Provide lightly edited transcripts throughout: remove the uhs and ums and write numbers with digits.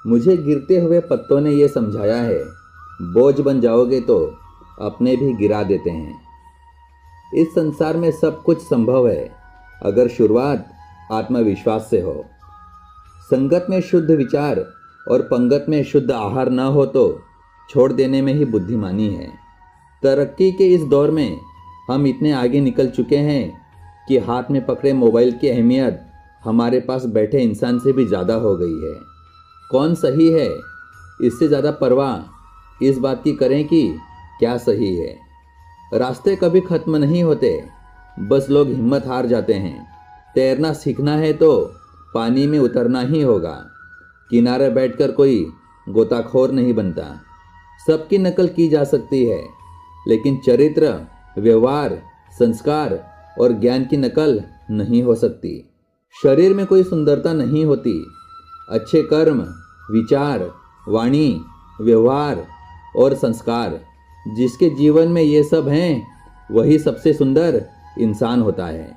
मुझे गिरते हुए पत्तों ने यह समझाया है, बोझ बन जाओगे तो अपने भी गिरा देते हैं। इस संसार में सब कुछ संभव है अगर शुरुआत आत्मविश्वास से हो। संगत में शुद्ध विचार और पंगत में शुद्ध आहार न हो तो छोड़ देने में ही बुद्धिमानी है। तरक्की के इस दौर में हम इतने आगे निकल चुके हैं कि हाथ में पकड़े मोबाइल की अहमियत हमारे पास बैठे इंसान से भी ज़्यादा हो गई है। कौन सही है, इससे ज़्यादा परवाह इस बात की करें कि क्या सही है। रास्ते कभी खत्म नहीं होते, बस लोग हिम्मत हार जाते हैं। तैरना सीखना है तो पानी में उतरना ही होगा। किनारे बैठकर कोई गोताखोर नहीं बनता। सबकी नकल की जा सकती है, लेकिन चरित्र, व्यवहार, संस्कार और ज्ञान की नकल नहीं हो सकती। शरीर में कोई सुंदरता नहीं होती। अच्छे कर्म, विचार, वाणी, व्यवहार और संस्कार जिसके जीवन में ये सब हैं, वही सबसे सुंदर इंसान होता है।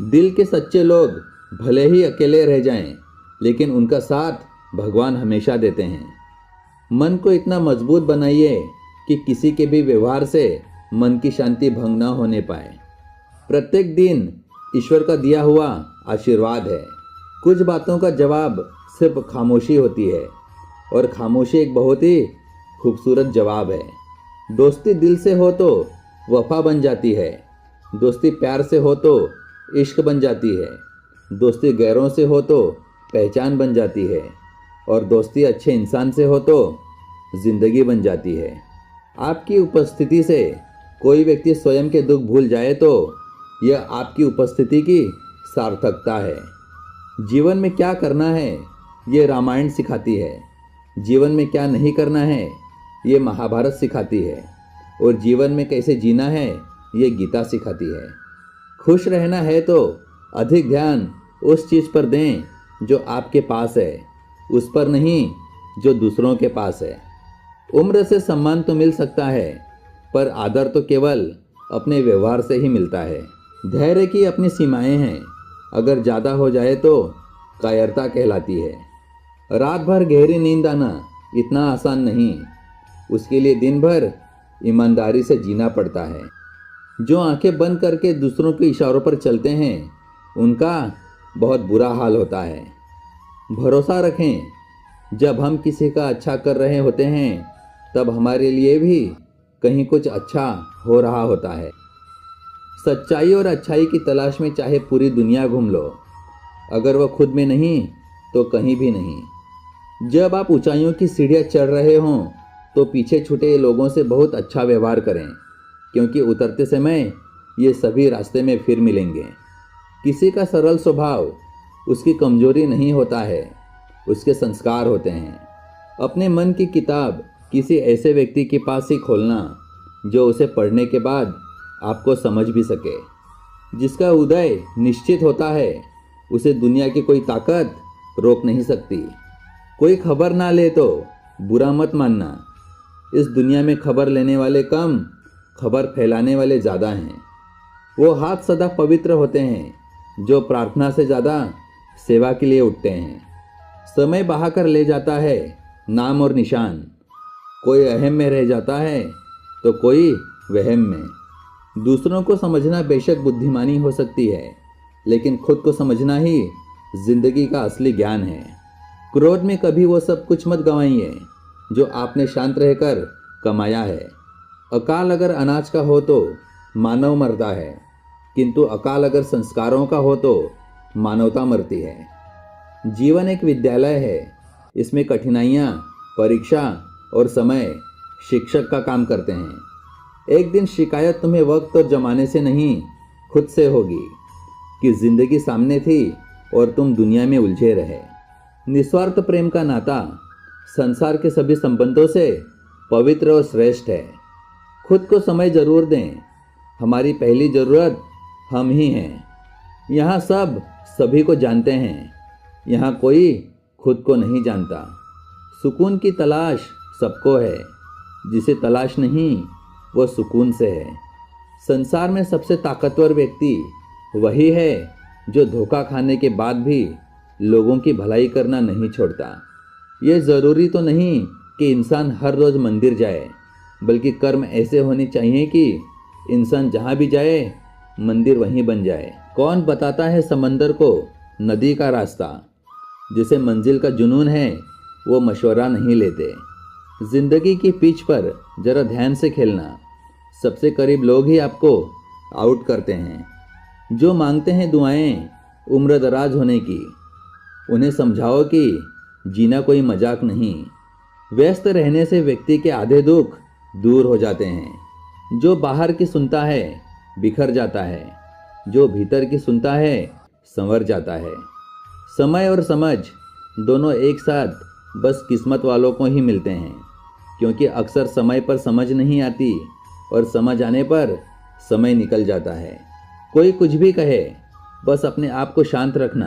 दिल के सच्चे लोग भले ही अकेले रह जाएं, लेकिन उनका साथ भगवान हमेशा देते हैं। मन को इतना मजबूत बनाइए कि किसी के भी व्यवहार से मन की शांति भंग न होने पाए। प्रत्येक दिन ईश्वर का दिया हुआ आशीर्वाद है। कुछ बातों का जवाब सिर्फ खामोशी होती है, और खामोशी एक बहुत ही खूबसूरत जवाब है। दोस्ती दिल से हो तो वफा बन जाती है। दोस्ती प्यार से हो तो इश्क बन जाती है। दोस्ती गैरों से हो तो पहचान बन जाती है, और दोस्ती अच्छे इंसान से हो तो जिंदगी बन जाती है। आपकी उपस्थिति से कोई व्यक्ति स्वयं के दुख भूल जाए तो यह आपकी उपस्थिति की सार्थकता है। जीवन में क्या करना है, ये रामायण सिखाती है। जीवन में क्या नहीं करना है, ये महाभारत सिखाती है। और जीवन में कैसे जीना है, ये गीता सिखाती है। खुश रहना है तो अधिक ध्यान उस चीज़ पर दें जो आपके पास है, उस पर नहीं जो दूसरों के पास है। उम्र से सम्मान तो मिल सकता है, पर आदर तो केवल अपने व्यवहार से ही मिलता है। धैर्य की अपनी सीमाएं हैं। अगर ज़्यादा हो जाए तो कायरता कहलाती है। रात भर गहरी नींद आना इतना आसान नहीं। उसके लिए दिन भर ईमानदारी से जीना पड़ता है। जो आंखें बंद करके दूसरों के इशारों पर चलते हैं, उनका बहुत बुरा हाल होता है। भरोसा रखें, जब हम किसी का अच्छा कर रहे होते हैं तब हमारे लिए भी कहीं कुछ अच्छा हो रहा होता है। सच्चाई और अच्छाई की तलाश में चाहे पूरी दुनिया घूम लो, अगर वह खुद में नहीं तो कहीं भी नहीं। जब आप ऊंचाइयों की सीढ़ियां चढ़ रहे हों तो पीछे छूटे लोगों से बहुत अच्छा व्यवहार करें, क्योंकि उतरते समय ये सभी रास्ते में फिर मिलेंगे। किसी का सरल स्वभाव उसकी कमजोरी नहीं होता है, उसके संस्कार होते हैं। अपने मन की किताब किसी ऐसे व्यक्ति के पास ही खोलना जो उसे पढ़ने के बाद आपको समझ भी सके। जिसका उदय निश्चित होता है, उसे दुनिया की कोई ताकत रोक नहीं सकती। कोई खबर ना ले तो बुरा मत मानना। इस दुनिया में खबर लेने वाले कम, खबर फैलाने वाले ज़्यादा हैं। वो हाथ सदा पवित्र होते हैं जो प्रार्थना से ज़्यादा सेवा के लिए उठते हैं। समय बहाकर ले जाता है नाम और निशान। कोई अहम में रह जाता है तो कोई वहम में। दूसरों को समझना बेशक बुद्धिमानी हो सकती है, लेकिन खुद को समझना ही जिंदगी का असली ज्ञान है। क्रोध में कभी वो सब कुछ मत गंवाइए जो आपने शांत रहकर कमाया है। अकाल अगर अनाज का हो तो मानव मरता है, किंतु अकाल अगर संस्कारों का हो तो मानवता मरती है। जीवन एक विद्यालय है। इसमें कठिनाइयाँ, परीक्षा और समय शिक्षक का काम करते हैं। एक दिन शिकायत तुम्हें वक्त और जमाने से नहीं, खुद से होगी कि जिंदगी सामने थी और तुम दुनिया में उलझे रहे। निस्वार्थ प्रेम का नाता संसार के सभी संबंधों से पवित्र और श्रेष्ठ है। खुद को समय जरूर दें। हमारी पहली जरूरत हम ही हैं। यहाँ सब सभी को जानते हैं, यहाँ कोई खुद को नहीं जानता। सुकून की तलाश सबको है, जिसे तलाश नहीं वह सुकून से है। संसार में सबसे ताकतवर व्यक्ति वही है जो धोखा खाने के बाद भी लोगों की भलाई करना नहीं छोड़ता। ये ज़रूरी तो नहीं कि इंसान हर रोज़ मंदिर जाए, बल्कि कर्म ऐसे होने चाहिए कि इंसान जहाँ भी जाए मंदिर वहीं बन जाए। कौन बताता है समंदर को नदी का रास्ता? जिसे मंजिल का जुनून है वो मशवरा नहीं लेते। जिंदगी की पिच पर जरा ध्यान से खेलना। सबसे करीब लोग ही आपको आउट करते हैं। जो मांगते हैं दुआएं उम्र दराज होने की, उन्हें समझाओ कि जीना कोई मजाक नहीं। व्यस्त रहने से व्यक्ति के आधे दुख दूर हो जाते हैं। जो बाहर की सुनता है बिखर जाता है, जो भीतर की सुनता है संवर जाता है। समय और समझ दोनों एक साथ बस किस्मत वालों को ही मिलते हैं, क्योंकि अक्सर समय पर समझ नहीं आती और समझ आने पर समय निकल जाता है। कोई कुछ भी कहे, बस अपने आप को शांत रखना,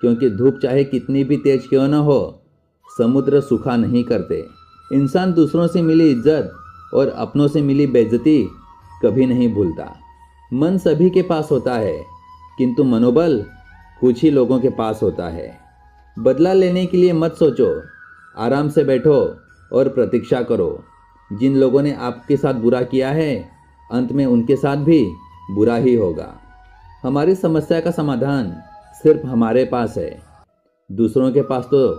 क्योंकि धूप चाहे कितनी भी तेज क्यों न हो, समुद्र सूखा नहीं करते। इंसान दूसरों से मिली इज्जत और अपनों से मिली बेइज्जती कभी नहीं भूलता। मन सभी के पास होता है, किंतु मनोबल कुछ ही लोगों के पास होता है। बदला लेने के लिए मत सोचो, आराम से बैठो और प्रतीक्षा करो। जिन लोगों ने आपके साथ बुरा किया है, अंत में उनके साथ भी बुरा ही होगा। हमारी समस्या का समाधान सिर्फ हमारे पास है, दूसरों के पास तो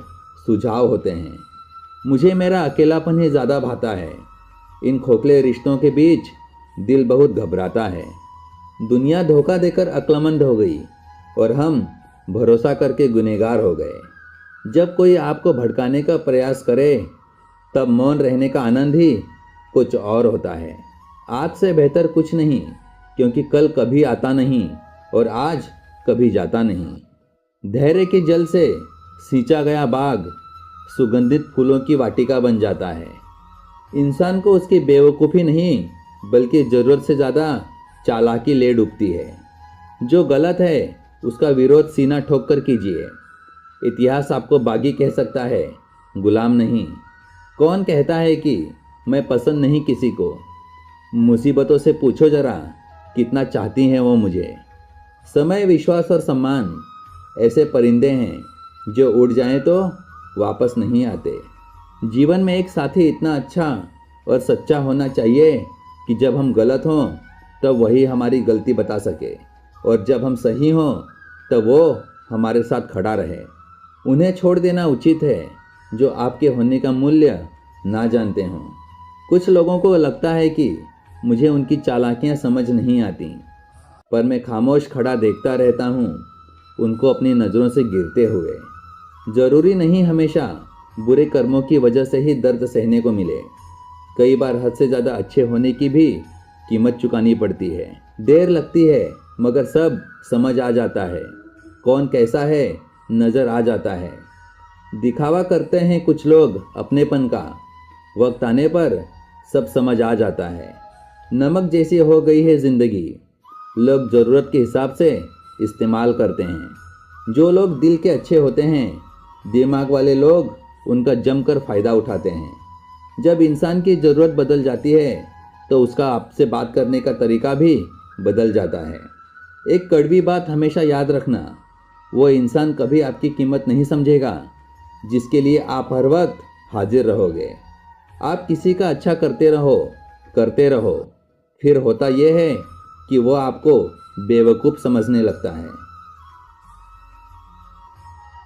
सुझाव होते हैं। मुझे मेरा अकेलापन ही ज़्यादा भाता है। इन खोखले रिश्तों के बीच दिल बहुत घबराता है। दुनिया धोखा देकर अक्लमंद हो गई और हम भरोसा करके गुनहगार हो गए। जब कोई आपको भड़काने का प्रयास करे, तब मौन रहने का आनंद ही कुछ और होता है। आज से बेहतर कुछ नहीं, क्योंकि कल कभी आता नहीं और आज कभी जाता नहीं। धैर्य के जल से सींचा गया बाग सुगंधित फूलों की वाटिका बन जाता है। इंसान को उसकी बेवकूफ़ी नहीं, बल्कि ज़रूरत से ज़्यादा चालाकी ले डूबती है। जो गलत है उसका विरोध सीना ठोक कर कीजिए। इतिहास आपको बागी कह सकता है, गुलाम नहीं। कौन कहता है कि मैं पसंद नहीं किसी को? मुसीबतों से पूछो जरा कितना चाहती हैं वो मुझे। समय, विश्वास और सम्मान ऐसे परिंदे हैं जो उड़ जाएं तो वापस नहीं आते। जीवन में एक साथी इतना अच्छा और सच्चा होना चाहिए कि जब हम गलत हों तब वही हमारी गलती बता सके, और जब हम सही हों तब वो हमारे साथ खड़ा रहे। उन्हें छोड़ देना उचित है जो आपके होने का मूल्य ना जानते हों। कुछ लोगों को लगता है कि मुझे उनकी चालाकियां समझ नहीं आती, पर मैं खामोश खड़ा देखता रहता हूँ उनको अपनी नज़रों से गिरते हुए। ज़रूरी नहीं हमेशा बुरे कर्मों की वजह से ही दर्द सहने को मिले। कई बार हद से ज़्यादा अच्छे होने की भी कीमत चुकानी पड़ती है। देर लगती है मगर सब समझ आ जाता है। कौन कैसा है नज़र आ जाता है। दिखावा करते हैं कुछ लोग अपनेपन का, वक्त आने पर सब समझ आ जाता है। नमक जैसी हो गई है ज़िंदगी, लोग ज़रूरत के हिसाब से इस्तेमाल करते हैं। जो लोग दिल के अच्छे होते हैं, दिमाग वाले लोग उनका जमकर फ़ायदा उठाते हैं। जब इंसान की ज़रूरत बदल जाती है तो उसका आपसे बात करने का तरीका भी बदल जाता है। एक कड़वी बात हमेशा याद रखना, वो इंसान कभी आपकी कीमत नहीं समझेगा जिसके लिए आप हर वक्त हाजिर रहोगे। आप किसी का अच्छा करते रहो, फिर होता यह है कि वो आपको बेवकूफ़ समझने लगता है।